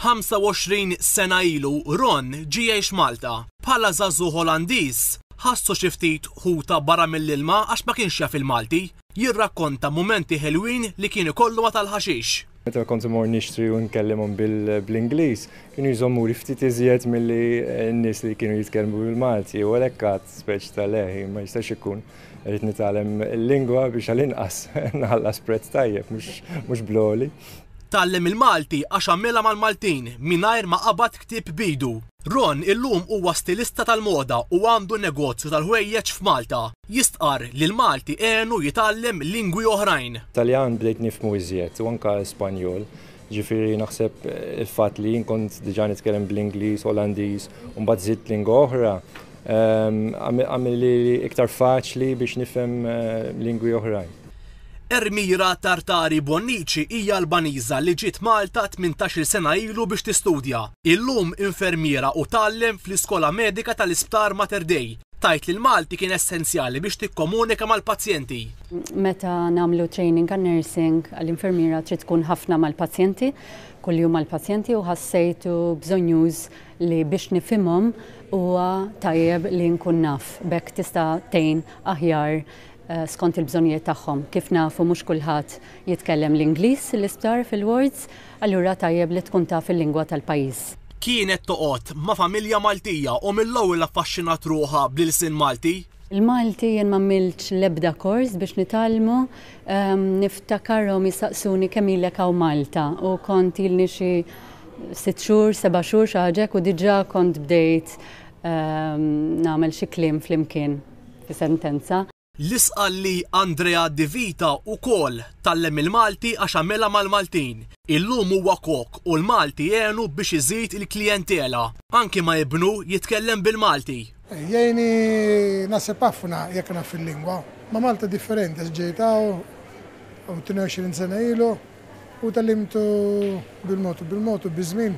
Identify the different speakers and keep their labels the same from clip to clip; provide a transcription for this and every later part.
Speaker 1: 25 sena ilu Ron ġie jgħix Malta. Bħala żagħżugħ Olandiż ħassu xi ftit ħuta barra mill-ilma għax ma kienx jaf il-Malti. Jirrakkonta mumenti ħelwin li kien ikollu ma tal-ħaxix.
Speaker 2: Meta kont imur nixtri u nkellimhom bl-Ingliż, kienu jżommu li ftit iżjed milli n-nies li kienu jitkellmu bil-Malti u għalhekk għad speċ tal-leħi ma jistax ikun rrid nitgħallem il-lingwa biex għall-inqas nħallas prezz tajjeb mhux bloli.
Speaker 1: Tallem il-Malti għax għamilha mal-Maltin mingħajr ma qabad ktieb bidu. Ron illum huwa stilista tal-moda u għandu negozju tal-ħwejjeġ f'Malta. Jistqar li l-Malti għenu jitgħallem lingwi oħrajn.
Speaker 2: Taljan bdejt nifhmu iżjed u anke Spanjol. Ġifieri naħseb il-fatt li jien kont diġà nitkellem bl-Ingliż, Olandiż u mbagħad żidt lingwa oħra għamel li iktar faċli biex nifhem lingwi oħrajn.
Speaker 1: Ermira Tartari Bonnici hija Albaniża li ġiet Malta 18 sena ilu biex tistudja. Illum infermiera u tgħallem fl-Iskola Medika tal-Isptar Mater Dei. Tajt li l-Malti kien essenzjali biex tikkomunika mal-pazjenti.
Speaker 3: Meta nagħmlu training għan nursing għall-infermiera trid tkun ħafna mal-pazjenti, kuljum mal-pazjenti u ħassejtu bżonjuż li biex nifhimhom huwa tajjeb li nkun naf. Bekk tista' tgħin aħjar skont il-bżonijiet tagħhom. Kif nafu mhux kulħadd jitkellem l-Ingliż l-isptar fil-wards, allura tajjeb li tkun taf il-lingwa tal-pajjiż.
Speaker 1: Kienet toqgħod ma' familja Maltija u mill-ewwel affaxxinat ruħha bl-ilsien Malti?
Speaker 3: Il-Malti jien m'għamilx l-ebda kors biex nitgħallmu, niftakarhom jistaqsuni kemm ilek hawn Malta u kont ilni xi 6 xhur, 7 xhur xi ħaġa u diġà kont bdejt nagħmel xi kliem flimkien fi sentenza.
Speaker 1: L-isqalli Andrea Di Vita wkoll tallem il-Malti għax għamilha mal-Maltin. Illum huwa kok u l-Malti għenu biex iżid il-klijentela. Anki ma jibnu jitkellem bil-Malti.
Speaker 4: Jgħini nasib ħafna jekk naf fil-lingwa. Ma Malta differenti, ġejta u 22 sena ilu u tallimtu bil-motu biżmien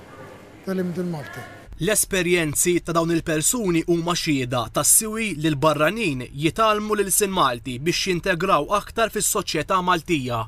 Speaker 4: tallimtu il-Malti.
Speaker 1: L-esperjenzi ta' dawn il-persuni huma xhieda tas-siwi li l-barranin jitgħallmu l-ilsien Malti biex jintegraw aktar fis-soċjetà Maltija.